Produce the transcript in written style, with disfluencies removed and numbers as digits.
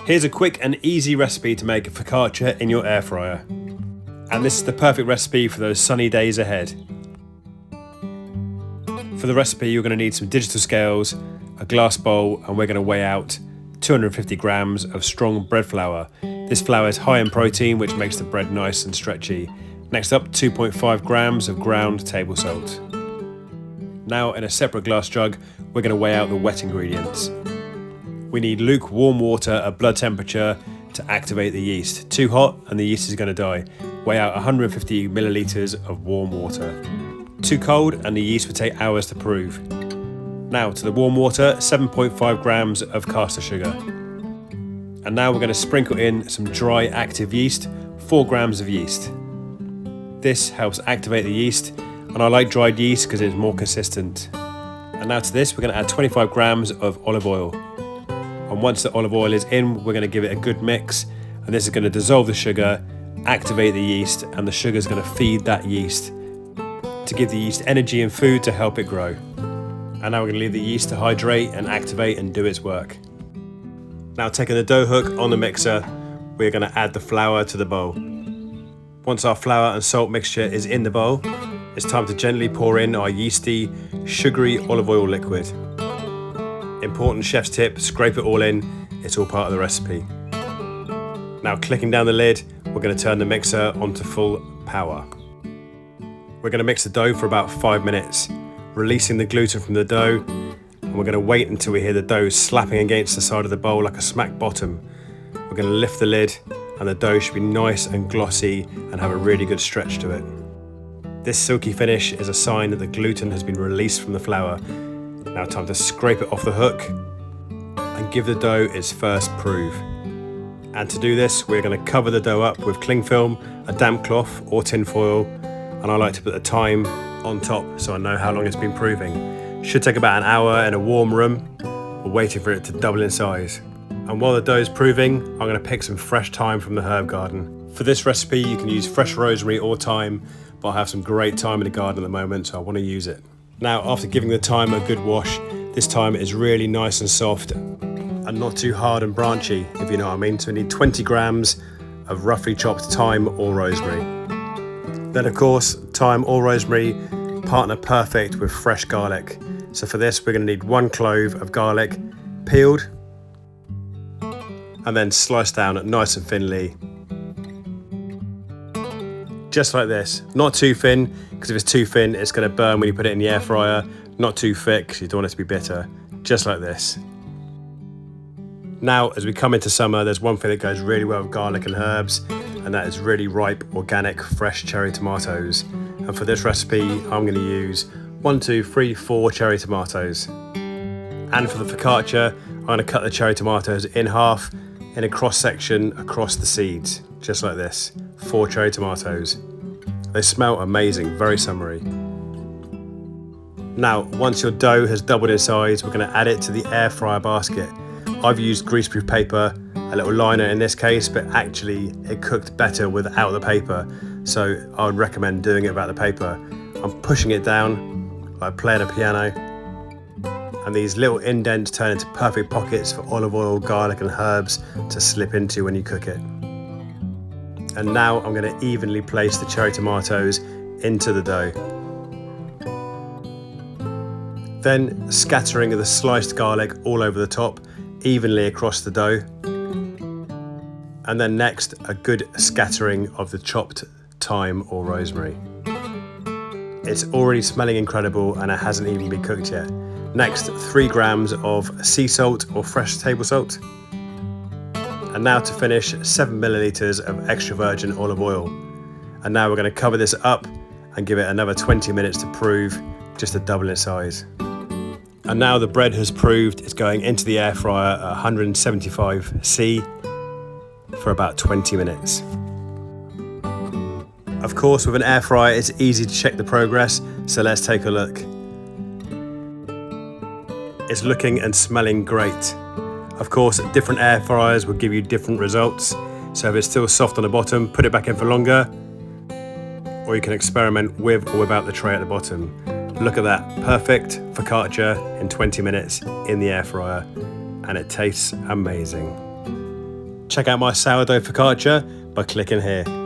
Here's a quick and easy recipe to make a focaccia in your air fryer. And this is the perfect recipe for those sunny days ahead. For the recipe, you're going to need some digital scales, a glass bowl, and we're going to weigh out 250 grams of strong bread flour. This flour is high in protein, which makes the bread nice and stretchy. Next up, 2.5 grams of ground table salt. Now, in a separate glass jug, we're going to weigh out the wet ingredients. We need lukewarm water at blood temperature to activate the yeast. Too hot and the yeast is going to die. Weigh out 150 millilitres of warm water. Too cold and the yeast will take hours to prove. Now to the warm water, 7.5 grams of caster sugar. And now we're going to sprinkle in some dry active yeast, 4 grams of yeast. This helps activate the yeast, and I like dried yeast because it's more consistent. And now to this, we're going to add 25 grams of olive oil. And once the olive oil is in, we're going to give it a good mix, and this is going to dissolve the sugar, activate the yeast, and the sugar is going to feed that yeast to give the yeast energy and food to help it grow. And now we're going to leave the yeast to hydrate and activate and do its work. Now, taking the dough hook on the mixer, we're going to add the flour to the bowl. Once our flour and salt mixture is in the bowl, it's time to gently pour in our yeasty, sugary olive oil liquid. Important chef's tip, scrape it all in, it's all part of the recipe. Now, clicking down the lid, we're going to turn the mixer onto full power. We're going to mix the dough for about 5 minutes, releasing the gluten from the dough, and we're going to wait until we hear the dough slapping against the side of the bowl like a smack bottom. We're going to lift the lid, and the dough should be nice and glossy and have a really good stretch to it. This silky finish is a sign that the gluten has been released from the flour. Now time to scrape it off the hook and give the dough its first prove. And to do this, we're going to cover the dough up with cling film, a damp cloth or tin foil, and I like to put the thyme on top so I know how long it's been proving. Should take about an hour in a warm room. We're waiting for it to double in size. And while the dough is proving, I'm going to pick some fresh thyme from the herb garden. For this recipe, you can use fresh rosemary or thyme, but I have some great thyme in the garden at the moment, so I want to use it. Now, after giving the thyme a good wash, this thyme is really nice and soft and not too hard and branchy, if you know what I mean. So we need 20 grams of roughly chopped thyme or rosemary. Then of course, thyme or rosemary partner perfect with fresh garlic. So for this, we're going to need 1 clove of garlic, peeled, and then sliced down nice and thinly. Just like this, not too thin, because if it's too thin, it's going to burn when you put it in the air fryer. Not too thick, because you don't want it to be bitter. Just like this. Now, as we come into summer, there's one thing that goes really well with garlic and herbs, and that is really ripe, organic, fresh cherry tomatoes. And for this recipe, I'm going to use 1, 2, 3, 4 cherry tomatoes. And for the focaccia, I'm going to cut the cherry tomatoes in half in a cross section across the seeds, just like this. 4 cherry tomatoes. They smell amazing, very summery. Now, once your dough has doubled in size, we're going to add it to the air fryer basket. I've used greaseproof paper, a little liner in this case, but actually it cooked better without the paper, so I would recommend doing it without the paper. I'm pushing it down like playing a piano, and these little indents turn into perfect pockets for olive oil, garlic and herbs to slip into when you cook it. And now I'm going to evenly place the cherry tomatoes into the dough. Then scattering the sliced garlic all over the top, evenly across the dough. And then next, a good scattering of the chopped thyme or rosemary. It's already smelling incredible and it hasn't even been cooked yet. Next, 3 grams of sea salt or fresh table salt. And now to finish, 7 millilitres of extra virgin olive oil. And now we're going to cover this up and give it another 20 minutes to prove, just to double in size. And now the bread has proved, it's going into the air fryer at 175°C for about 20 minutes. Of course, with an air fryer, it's easy to check the progress, so let's take a look. It's looking and smelling great. Of course, different air fryers will give you different results, so if it's still soft on the bottom, put it back in for longer, or you can experiment with or without the tray at the bottom. Look at that, perfect focaccia in 20 minutes in the air fryer, and it tastes amazing. Check out my sourdough focaccia by clicking here.